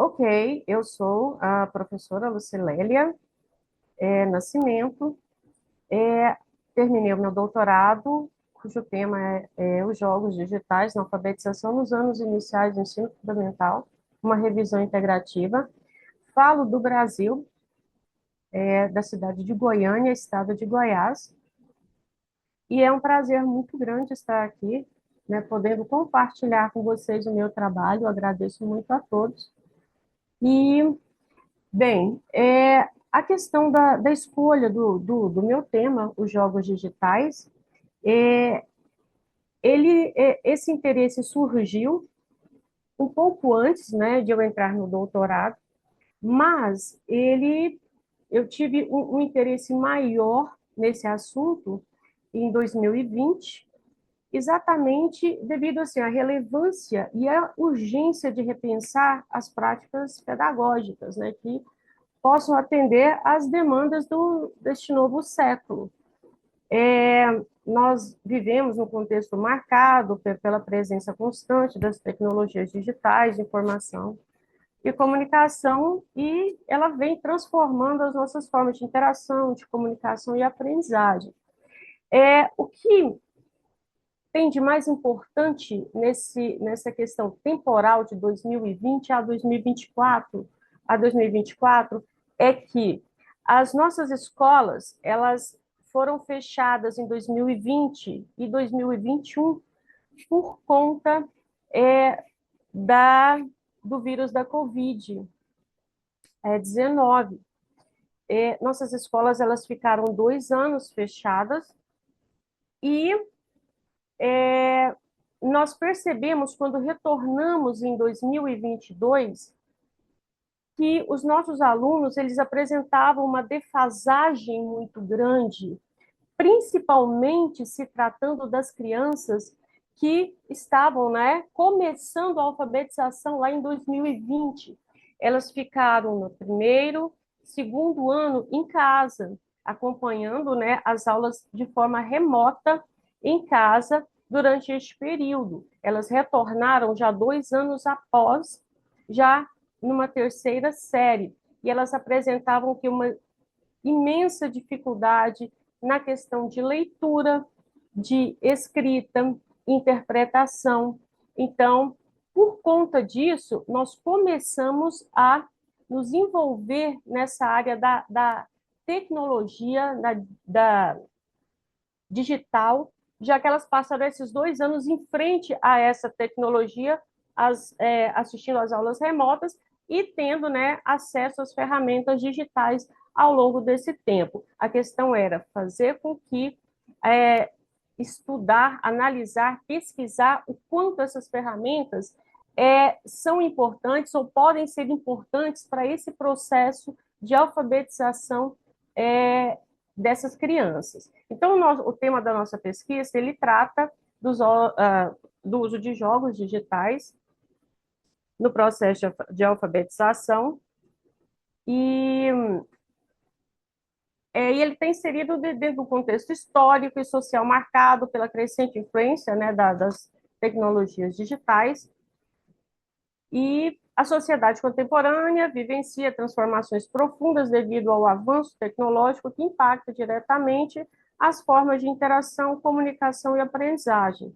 Ok, eu sou a professora Lucilélia Nascimento. Terminei o meu doutorado, cujo tema é os jogos digitais na alfabetização nos anos iniciais do ensino fundamental, uma revisão integrativa. Falo do Brasil, da cidade de Goiânia, estado de Goiás, e é um prazer muito grande estar aqui, né, podendo compartilhar com vocês o meu trabalho. Eu agradeço muito a todos. E Bem, a questão da escolha do meu tema, os jogos digitais, é, esse interesse surgiu um pouco antes, né, de eu entrar no doutorado, mas eu tive um interesse maior nesse assunto em 2020, exatamente devido assim, à relevância e à urgência de repensar as práticas pedagógicas, né, que possam atender às demandas deste novo século. Nós vivemos num contexto marcado pela presença constante das tecnologias digitais, de informação e comunicação, e ela vem transformando as nossas formas de interação, de comunicação e aprendizagem. O que tem de mais importante nessa questão temporal de 2020 a 2024, é que as nossas escolas, elas foram fechadas em 2020 e 2021 por conta é, da, do vírus da Covid-19. Nossas escolas, elas ficaram 2 anos fechadas e nós percebemos, quando retornamos em 2022, que os nossos alunos eles apresentavam uma defasagem muito grande, principalmente se tratando das crianças que estavam, né, começando a alfabetização lá em 2020. Elas ficaram no primeiro, segundo ano em casa, acompanhando, né, as aulas de forma remota em casa durante este período. Elas retornaram já 2 anos após, já numa terceira série, e elas apresentavam que uma imensa dificuldade na questão de leitura, de escrita, interpretação. Então, por conta disso, nós começamos a nos envolver nessa área da tecnologia, da digital, já que elas passaram esses 2 anos em frente a essa tecnologia, assistindo às aulas remotas e tendo, né, acesso às ferramentas digitais ao longo desse tempo. A questão era fazer com que estudar, analisar, pesquisar o quanto essas ferramentas são importantes ou podem ser importantes para esse processo de alfabetização dessas crianças. Então, o tema da nossa pesquisa, ele trata do uso de jogos digitais no processo de alfabetização e e ele tem inserido dentro do contexto histórico e social marcado pela crescente influência, né, das tecnologias digitais, e a sociedade contemporânea vivencia transformações profundas devido ao avanço tecnológico que impacta diretamente as formas de interação, comunicação e aprendizagem.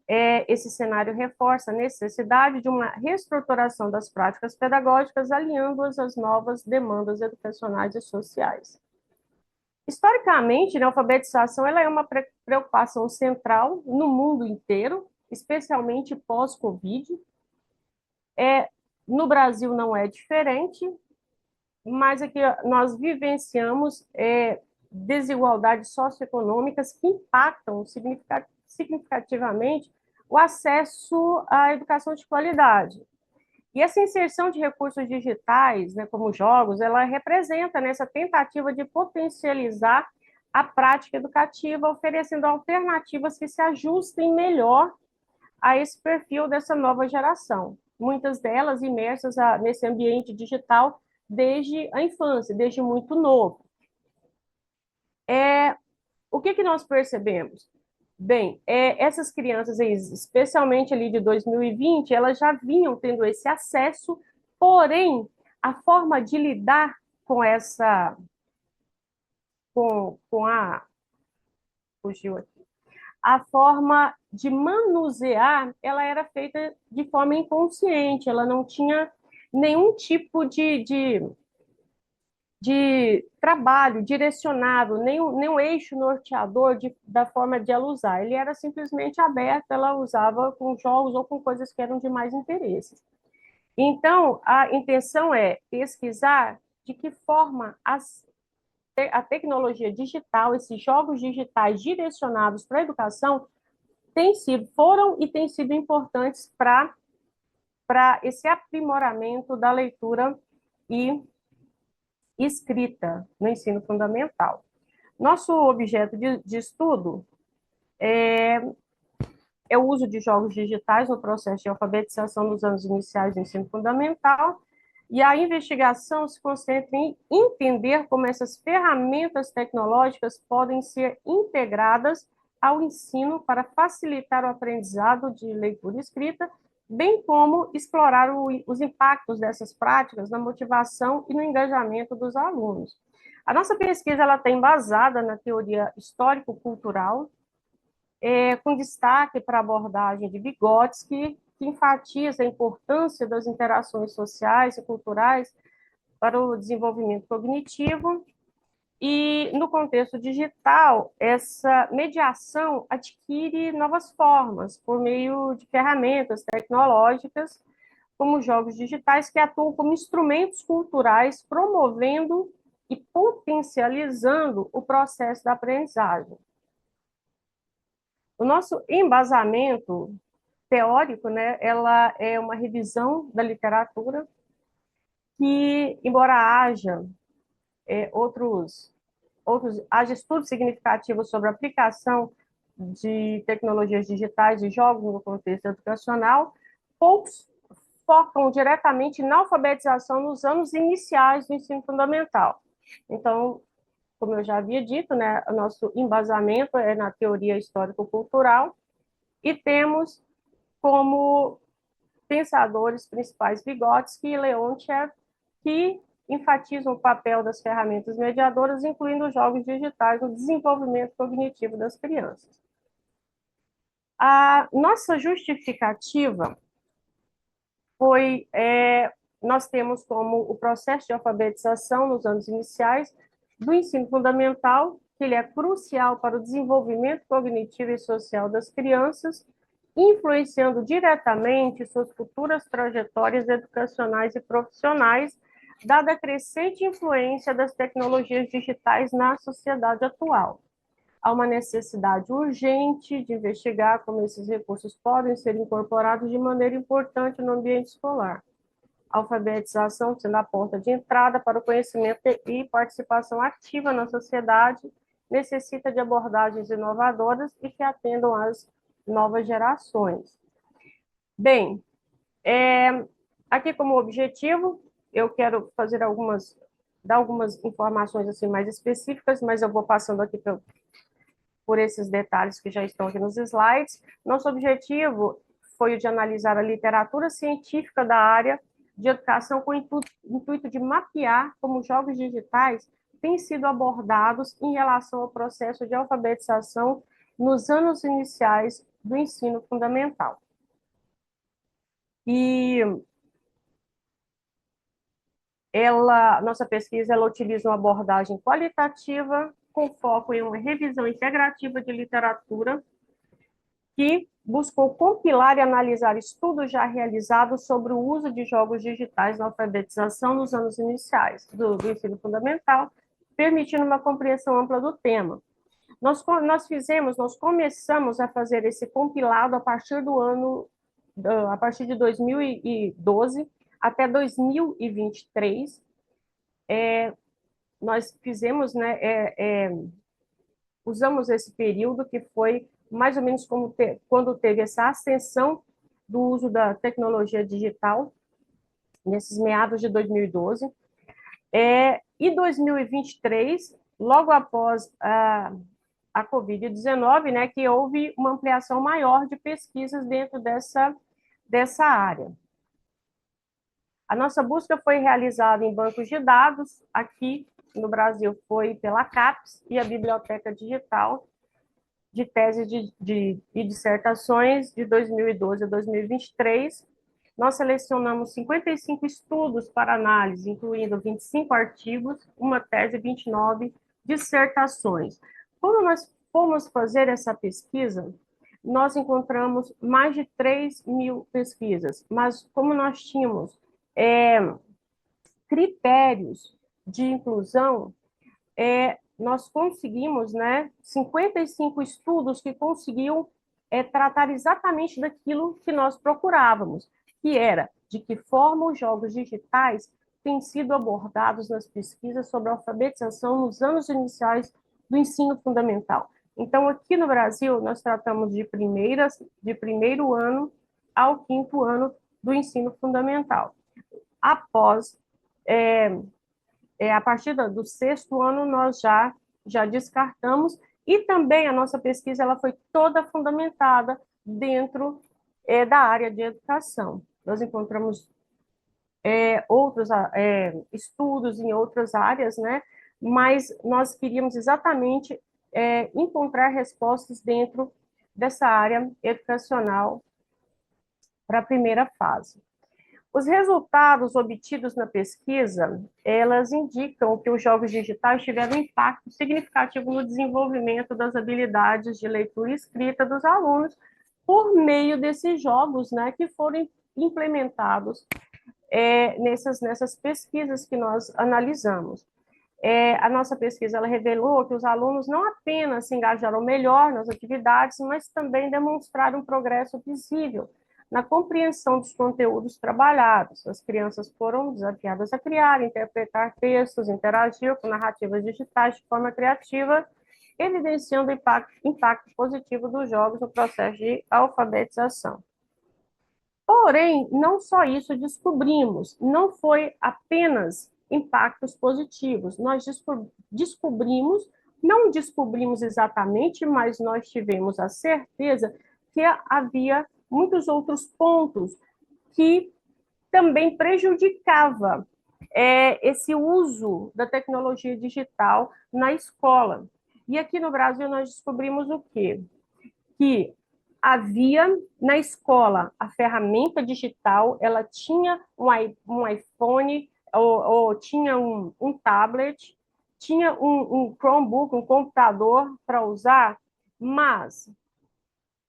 Esse cenário reforça a necessidade de uma reestruturação das práticas pedagógicas, alinhando-as às novas demandas educacionais e sociais. Historicamente, né, a alfabetização ela é uma preocupação central no mundo inteiro, especialmente pós-Covid. No Brasil não é diferente, mas aqui nós vivenciamos desigualdades socioeconômicas que impactam significativamente o acesso à educação de qualidade. E essa inserção de recursos digitais, né, como jogos, ela representa nessa tentativa de potencializar a prática educativa, oferecendo alternativas que se ajustem melhor a esse perfil dessa nova geração. Muitas delas imersas nesse ambiente digital desde a infância, desde muito novo. O que nós percebemos? Bem, essas crianças, especialmente ali de 2020, elas já vinham tendo esse acesso Porém, a forma de lidar com essa, com a, fugiu aqui, a forma de manusear, ela era feita de forma inconsciente, ela não tinha nenhum tipo de trabalho direcionado, nenhum eixo norteador da forma de ela usar. Ele era simplesmente aberto, ela usava com jogos ou com coisas que eram de mais interesse. Então, a intenção é pesquisar de que forma a tecnologia digital, esses jogos digitais direcionados para a educação, foram e têm sido importantes para esse aprimoramento da leitura e escrita no ensino fundamental. Nosso objeto de estudo é o uso de jogos digitais no processo de alfabetização nos anos iniciais do ensino fundamental, e a investigação se concentra em entender como essas ferramentas tecnológicas podem ser integradas ao ensino para facilitar o aprendizado de leitura e escrita, bem como explorar os impactos dessas práticas na motivação e no engajamento dos alunos. A nossa pesquisa ela está embasada na teoria histórico-cultural, com destaque para a abordagem de Vygotsky, que enfatiza a importância das interações sociais e culturais para o desenvolvimento cognitivo. E, no contexto digital, essa mediação adquire novas formas por meio de ferramentas tecnológicas, como jogos digitais, que atuam como instrumentos culturais, promovendo e potencializando o processo da aprendizagem. O nosso embasamento teórico, né, ela é uma revisão da literatura que, embora haja estudos significativos sobre a aplicação de tecnologias digitais e jogos no contexto educacional, poucos focam diretamente na alfabetização nos anos iniciais do ensino fundamental. Então, como eu já havia dito, né, o nosso embasamento é na teoria histórico-cultural, e temos como pensadores principais Vygotsky e Leontiev, que enfatizam o papel das ferramentas mediadoras, incluindo os jogos digitais, no desenvolvimento cognitivo das crianças. A nossa justificativa foi, nós temos como o processo de alfabetização nos anos iniciais do ensino fundamental, que ele é crucial para o desenvolvimento cognitivo e social das crianças, influenciando diretamente suas futuras trajetórias educacionais e profissionais, dada a crescente influência das tecnologias digitais na sociedade atual. Há uma necessidade urgente de investigar como esses recursos podem ser incorporados de maneira importante no ambiente escolar. A alfabetização sendo a porta de entrada para o conhecimento e participação ativa na sociedade, necessita de abordagens inovadoras e que atendam às novas gerações. Bem, aqui como objetivo, eu quero dar algumas informações assim mais específicas, mas eu vou passando aqui por esses detalhes que já estão aqui nos slides. Nosso objetivo foi o de analisar a literatura científica da área de educação com o intuito de mapear como jogos digitais têm sido abordados em relação ao processo de alfabetização nos anos iniciais do ensino fundamental. E nossa pesquisa ela utiliza uma abordagem qualitativa com foco em uma revisão integrativa de literatura que buscou compilar e analisar estudos já realizados sobre o uso de jogos digitais na alfabetização nos anos iniciais do ensino fundamental, permitindo uma compreensão ampla do tema. Nós começamos a fazer esse compilado a partir de 2012 até 2023. Nós fizemos, né, usamos esse período que foi mais ou menos quando teve essa ascensão do uso da tecnologia digital, nesses meados de 2012. E 2023, logo após a Covid-19, né, que houve uma ampliação maior de pesquisas dentro dessa área. A nossa busca foi realizada em bancos de dados, aqui no Brasil foi pela CAPES e a Biblioteca Digital de Tese e Dissertações de 2012 a 2023. Nós selecionamos 55 estudos para análise, incluindo 25 artigos, uma tese e 29 dissertações. Quando nós fomos fazer essa pesquisa, nós encontramos mais de 3.000 pesquisas, mas como nós tínhamos critérios de inclusão, nós conseguimos, 55 estudos que conseguiam tratar exatamente daquilo que nós procurávamos, que era de que forma os jogos digitais têm sido abordados nas pesquisas sobre a alfabetização nos anos iniciais do ensino fundamental. Então, aqui no Brasil, nós tratamos de primeiro ano ao quinto ano do ensino fundamental. Após a partir do sexto ano, nós já descartamos, e também a nossa pesquisa ela foi toda fundamentada dentro da área de educação. Nós encontramos outros estudos em outras áreas, mas nós queríamos exatamente encontrar respostas dentro dessa área educacional para a primeira fase. Os resultados obtidos na pesquisa, elas indicam que os jogos digitais tiveram um impacto significativo no desenvolvimento das habilidades de leitura e escrita dos alunos por meio desses jogos, que foram implementados nessas pesquisas que nós analisamos. A nossa pesquisa ela revelou que os alunos não apenas se engajaram melhor nas atividades, mas também demonstraram um progresso visível na compreensão dos conteúdos trabalhados. As crianças foram desafiadas a criar, interpretar textos, interagir com narrativas digitais de forma criativa, evidenciando o impacto positivo dos jogos no processo de alfabetização. Porém, não só isso descobrimos, não foi apenas impactos positivos, nós não descobrimos exatamente, mas nós tivemos a certeza que havia muitos outros pontos que também prejudicava esse uso da tecnologia digital na escola. E aqui no Brasil nós descobrimos o quê? Que havia na escola a ferramenta digital, ela tinha um iPhone, ou tinha um tablet, tinha um Chromebook, um computador para usar, mas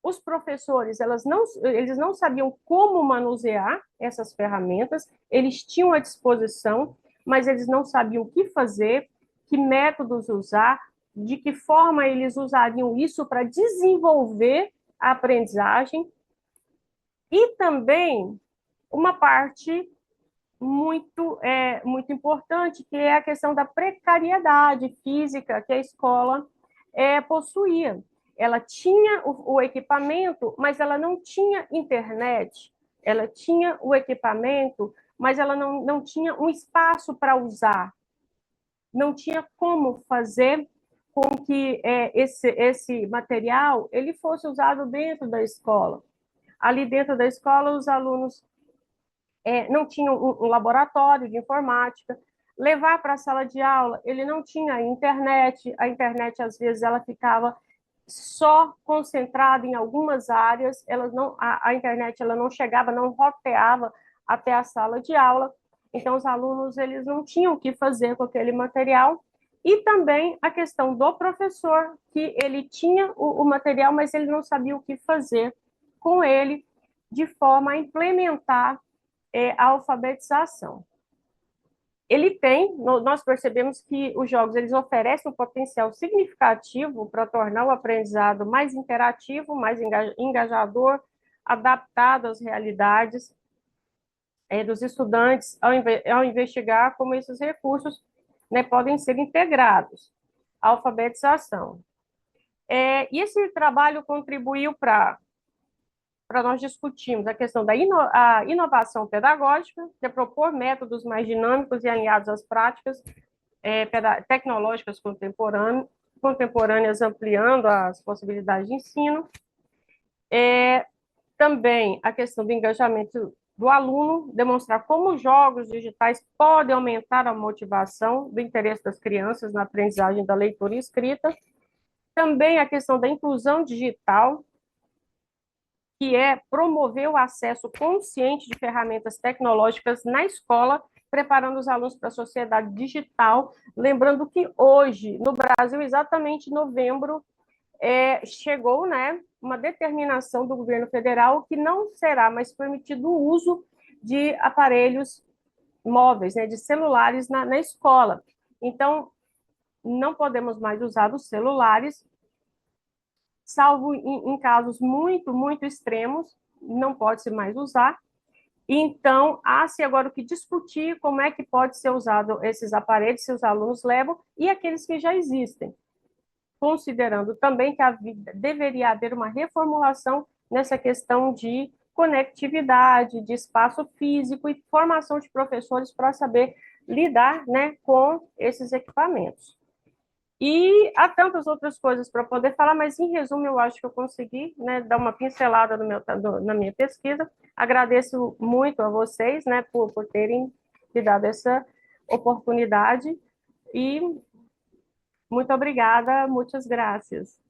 os professores, eles não sabiam como manusear essas ferramentas, eles tinham à disposição, mas eles não sabiam o que fazer, que métodos usar, de que forma eles usariam isso para desenvolver a aprendizagem. E também uma parte muito importante, que é a questão da precariedade física que a escola possuía. Ela tinha o equipamento, mas ela não tinha internet. Ela tinha o equipamento, mas ela não tinha um espaço para usar. Não tinha como fazer com que esse material ele fosse usado dentro da escola. Ali dentro da escola, os alunos não tinham um laboratório de informática. Levar para a sala de aula, ele não tinha internet. A internet, às vezes, ela ficava só concentrada em algumas áreas. A internet ela não chegava, não roteava até a sala de aula. Então, os alunos eles não tinham o que fazer com aquele material. E também a questão do professor, que ele tinha o material, mas ele não sabia o que fazer com ele, de forma a implementar a alfabetização. Nós percebemos que os jogos eles oferecem um potencial significativo para tornar o aprendizado mais interativo, mais engajador, adaptado às realidades dos estudantes, ao investigar como esses recursos podem ser integrados à alfabetização. E esse trabalho contribuiu para nós discutirmos a questão da inovação pedagógica, que é propor métodos mais dinâmicos e alinhados às práticas tecnológicas contemporâneas, ampliando as possibilidades de ensino. Também a questão do engajamento do aluno, demonstrar como os jogos digitais podem aumentar a motivação do interesse das crianças na aprendizagem da leitura e escrita. Também a questão da inclusão digital, que é promover o acesso consciente de ferramentas tecnológicas na escola, preparando os alunos para a sociedade digital. Lembrando que hoje, no Brasil, exatamente em novembro, chegou, né, uma determinação do governo federal que não será mais permitido o uso de aparelhos móveis, né, de celulares na escola. Então, não podemos mais usar os celulares, salvo em casos muito, muito extremos, não pode-se mais usar. Então, há-se agora o que discutir como é que pode ser usado esses aparelhos, se os alunos levam, e aqueles que já existem, considerando também que deveria haver uma reformulação nessa questão de conectividade, de espaço físico e formação de professores para saber lidar, né, com esses equipamentos. E há tantas outras coisas para poder falar, mas em resumo eu acho que eu consegui, né, dar uma pincelada na minha pesquisa. Agradeço muito a vocês, né, por terem me dado essa oportunidade e muito obrigada, muitas graças.